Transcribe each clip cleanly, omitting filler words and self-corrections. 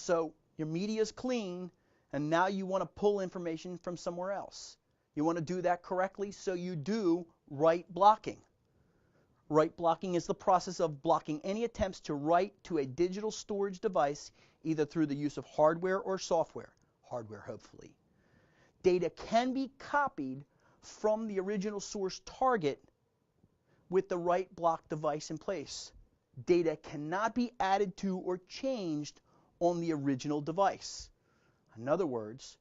So your media is clean, and now you want to pull information from somewhere else. You want to do that correctly, so you do write blocking. Write blocking is the process of blocking any attempts to write to a digital storage device, either through the use of hardware or software. Hardware, hopefully. Data can be copied from the original source target with the write block device in place. Data cannot be added to or changed on the original device. In other words,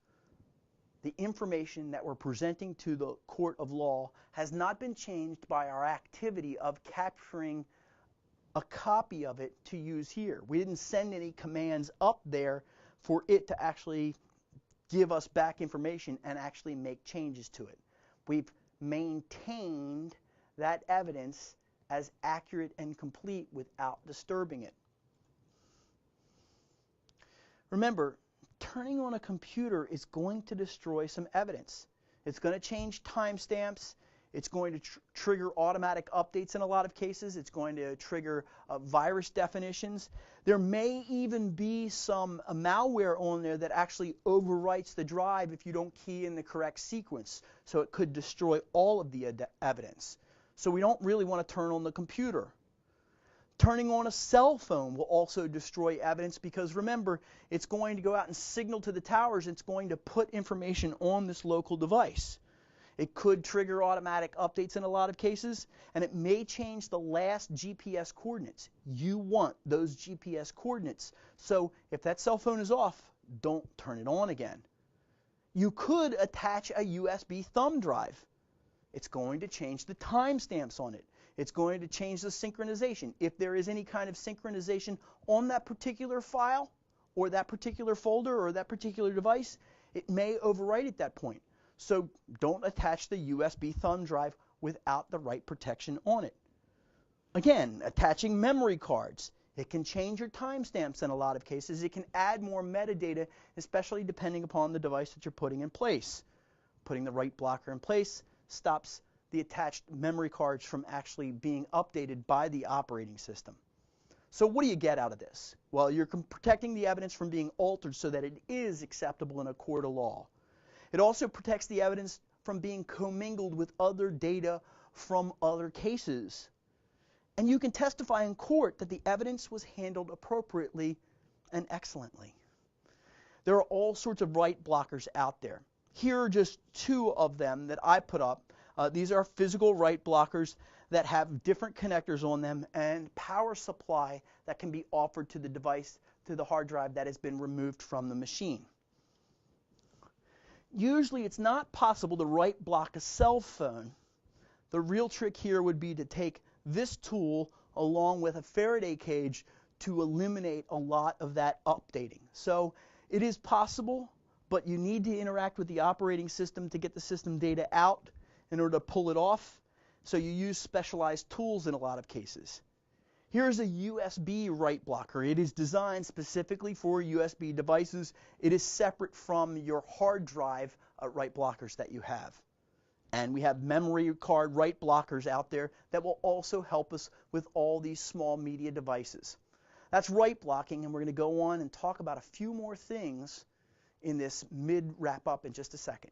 the information that we're presenting to the court of law has not been changed by our activity of capturing a copy of it to use here. We didn't send any commands up there for it to actually give us back information and actually make changes to it. We've maintained that evidence as accurate and complete without disturbing it. Remember, turning on a computer is going to destroy some evidence. It's going to change timestamps. It's going to trigger automatic updates in a lot of cases. It's going to trigger virus definitions. There may even be some malware on there that actually overwrites the drive if you don't key in the correct sequence. So it could destroy all of the evidence. So we don't really want to turn on the computer. Turning on a cell phone will also destroy evidence because, remember, it's going to go out and signal to the towers. It's going to put information on this local device. It could trigger automatic updates in a lot of cases, and it may change the last GPS coordinates. You want those GPS coordinates. So if that cell phone is off, don't turn it on again. You could attach a USB thumb drive. It's going to change the timestamps on it. It's going to change the synchronization. If there is any kind of synchronization on that particular file or that particular folder or that particular device, it may overwrite at that point. So don't attach the USB thumb drive without the right protection on it. Again, attaching memory cards. It can change your timestamps in a lot of cases. It can add more metadata, especially depending upon the device that you're putting in place. Putting the right blocker in place stops the attached memory cards from actually being updated by the operating system. So what do you get out of this? Well, you're protecting the evidence from being altered so that it is acceptable in a court of law. It also protects the evidence from being commingled with other data from other cases. And you can testify in court that the evidence was handled appropriately and excellently. There are all sorts of write blockers out there. Here are just two of them that I put up. These are physical write blockers that have different connectors on them and power supply that can be offered to the device, to the hard drive that has been removed from the machine. Usually it's not possible to write block a cell phone. The real trick here would be to take this tool along with a Faraday cage to eliminate a lot of that updating. So it is possible, but you need to interact with the operating system to get the system data out in order to pull it off. So you use specialized tools in a lot of cases. Here's a USB write blocker. It is designed specifically for USB devices. It is separate from your hard drive write blockers that you have. And we have memory card write blockers out there that will also help us with all these small media devices. That's write blocking, and we're going to go on and talk about a few more things in this mid wrap up in just a second.